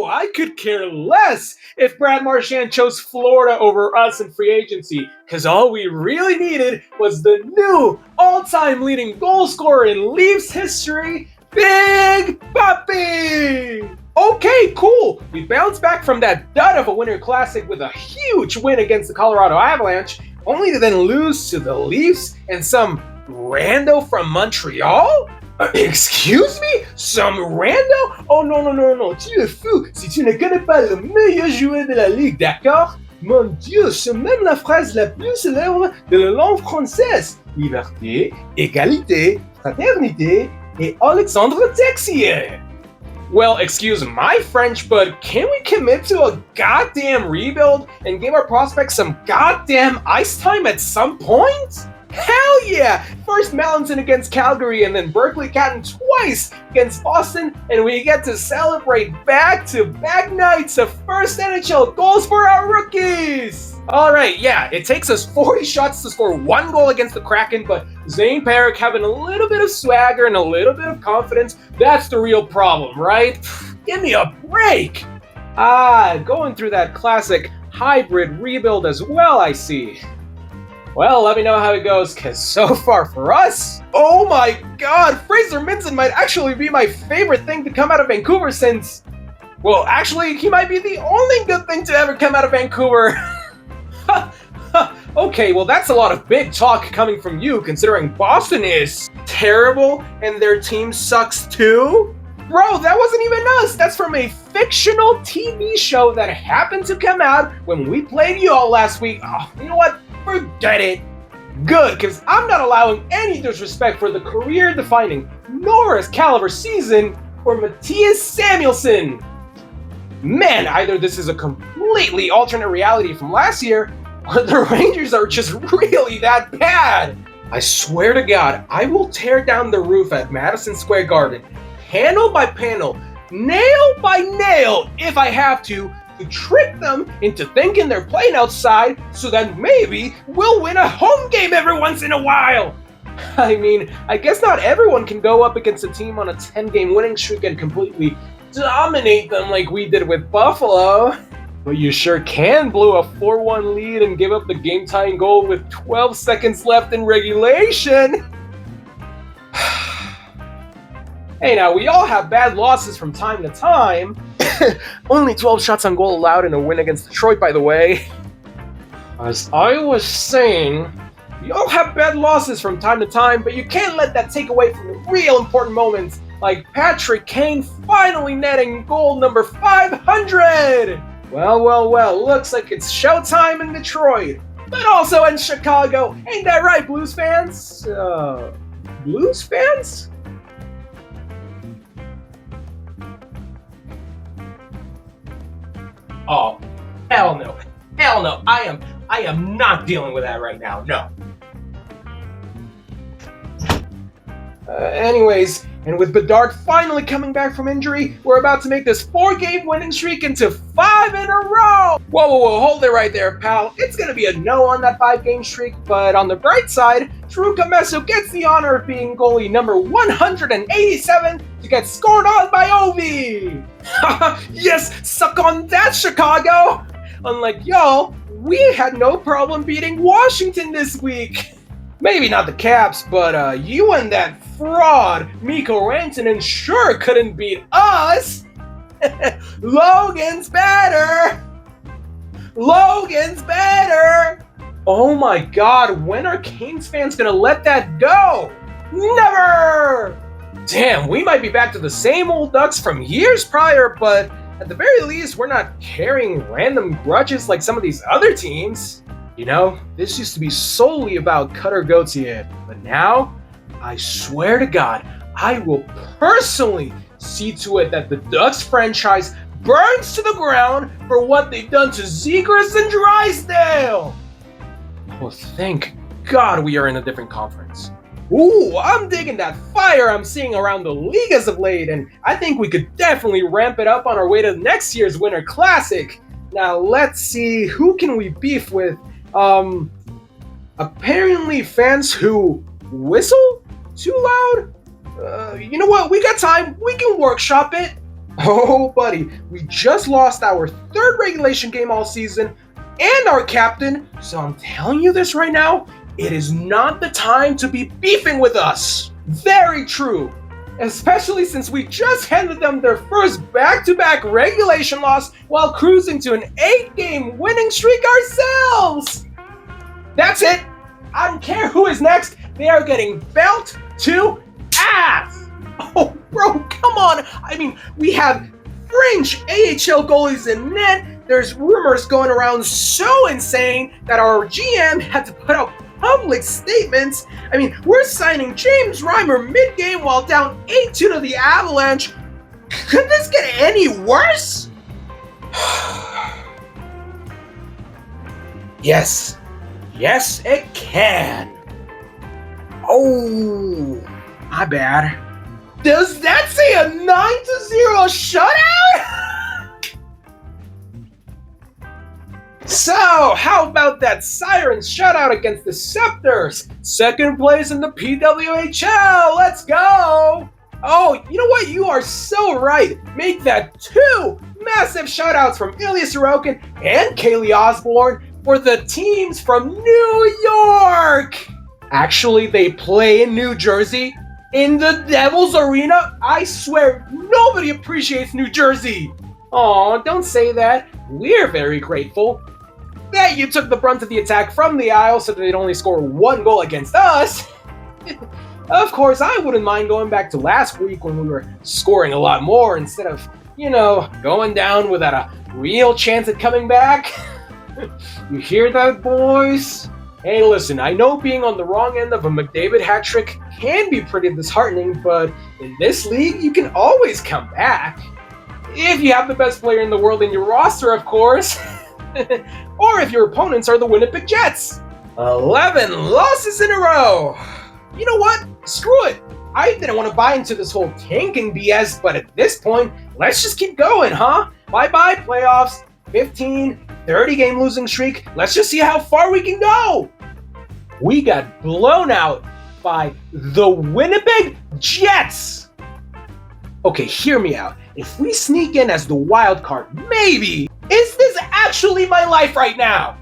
I could care less if Brad Marchand chose Florida over us in free agency, because all we really needed was the new all-time leading goal scorer in Leafs history, Big Papi! Okay, cool. We bounced back from that dud of a Winter Classic with a huge win against the Colorado Avalanche, only to then lose to the Leafs and some rando from Montreal? Excuse me? Some rando? Oh non, tu es fou. Si tu ne connais pas le meilleur joueur de la Ligue, d'accord? Mon Dieu, c'est même la phrase la plus célèbre de la langue française. Liberté, égalité, fraternité et Alexandre Texier. Well, excuse my French, but can we commit to a goddamn rebuild and give our prospects some goddamn ice time at some point? Hell yeah! First Mountain against Calgary and then Berkeley Catton twice against Boston, and we get to celebrate back-to-back nights of first NHL goals for our rookies! Alright, yeah, it takes us 40 shots to score 1 goal against the Kraken, but Zane Parik having a little bit of swagger and a little bit of confidence, that's the real problem, right? Give me a break! Going through that classic hybrid rebuild as well, I see. Well, let me know how it goes, because so far for us, oh my god, Fraser Minson might actually be my favorite thing to come out of Vancouver since, well, actually, he might be the only good thing to ever come out of Vancouver. Okay, well, that's a lot of big talk coming from you, considering Boston is terrible and their team sucks too. Bro, that wasn't even us. That's from a fictional TV show that happened to come out when we played you all last week. Oh, you know what? Forget it. Good, because I'm not allowing any disrespect for the career-defining Norris caliber season for Matthias Samuelsson. Man, either this is a completely alternate reality from last year, or the Rangers are just really that bad. I swear to God, I will tear down the roof at Madison Square Garden, panel by panel, nail by nail, if I have to trick them into thinking they're playing outside so that maybe we'll win a home game every once in a while. I mean, I guess not everyone can go up against a team on a 10-game winning streak and completely dominate them like we did with Buffalo. But you sure can blow a 4-1 lead and give up the game-tying goal with 12 seconds left in regulation. Hey, now, we all have bad losses from time to time. Only 12 shots on goal allowed in a win against Detroit, by the way. As I was saying, we all have bad losses from time to time, but you can't let that take away from the real important moments, like Patrick Kane finally netting goal number 500! Well, looks like it's showtime in Detroit, but also in Chicago. Ain't that right, Blues fans? Blues fans? Oh, hell no. I am not dealing with that right now, no. Anyways, and with Bedard finally coming back from injury, we're about to make this 4-game winning streak into 5 in a row! Whoa, hold it right there, pal. It's gonna be a no on that 5-game streak, but on the bright side, Drew Commesso gets the honor of being goalie number 187 to get scored on by Ovi! Yes, suck on that, Chicago! Unlike y'all, we had no problem beating Washington this week. Maybe not the Caps, but you and that fraud, Mikko Rantanen, sure couldn't beat us! Logan's better! Logan's better! Oh my god, when are Canes fans gonna let that go? Never! Damn, we might be back to the same old Ducks from years prior, but at the very least, we're not carrying random grudges like some of these other teams. You know, this used to be solely about Cutter Gauthier, but now, I swear to God, I will personally see to it that the Ducks franchise burns to the ground for what they've done to Zegras and Drysdale! Oh, thank God we are in a different conference. Ooh, I'm digging that fire I'm seeing around the league as of late, and I think we could definitely ramp it up on our way to next year's Winter Classic. Now, let's see, who can we beef with? Apparently fans who whistle too loud? You know what? We got time. We can workshop it. Oh, buddy, we just lost our third regulation game all season and our captain, so I'm telling you this right now, it is not the time to be beefing with us. Very true. Especially since we just handed them their first back-to-back regulation loss while cruising to an 8-game winning streak ourselves. That's it. I don't care who is next. They are getting belt to ass. Oh, bro, come on. I mean, we have fringe AHL goalies in net. There's rumors going around so insane that our GM had to put out public statements. I mean, we're signing James Reimer mid-game while down 8-2 to the Avalanche. Could this get any worse? Yes. Yes, it can. Oh, my bad. Does that say a 9-0 shutout? So, how about that Sirens shutout against the Scepters? Second place in the PWHL, let's go! Oh, you know what? You are so right. Make that 2 massive shutouts from Ilya Sorokin and Kaylee Osborne for the teams from New York! Actually, they play in New Jersey, in the Devils Arena. I swear, nobody appreciates New Jersey. Aw, don't say that. We're very grateful that you took the brunt of the attack from the Isle so that they'd only score 1 goal against us. Of course, I wouldn't mind going back to last week when we were scoring a lot more instead of, going down without a real chance at coming back. You hear that, boys? Hey, listen, I know being on the wrong end of a McDavid hat trick can be pretty disheartening, but in this league, you can always come back. If you have the best player in the world in your roster, of course. Or if your opponents are the Winnipeg Jets. 11 losses in a row. You know what? Screw it. I didn't want to buy into this whole tanking BS, but at this point, let's just keep going, huh? Bye-bye playoffs, 15, 30-game losing streak. Let's just see how far we can go. We got blown out by the Winnipeg Jets. Okay, hear me out. If we sneak in as the wild card, maybe. Is this actually my life right now?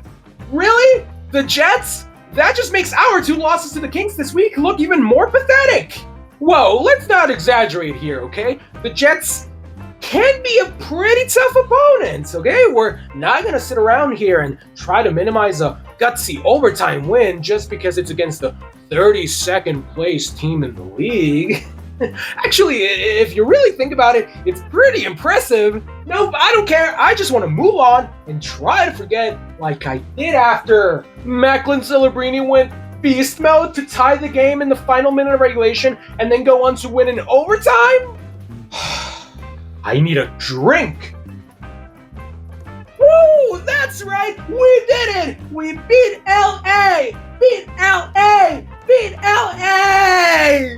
Really? The Jets? That just makes our 2 losses to the Kings this week look even more pathetic. Whoa, let's not exaggerate here, okay? The Jets can be a pretty tough opponent, okay? We're not going to sit around here and try to minimize a gutsy overtime win just because it's against the 32nd place team in the league. Actually, if you really think about it, it's pretty impressive. Nope, I don't care. I just want to move on and try to forget like I did after Macklin Celebrini went beast mode to tie the game in the final minute of regulation and then go on to win in overtime? I need a drink. Woo, that's right. We did it. We beat LA. Beat LA. Beat LA.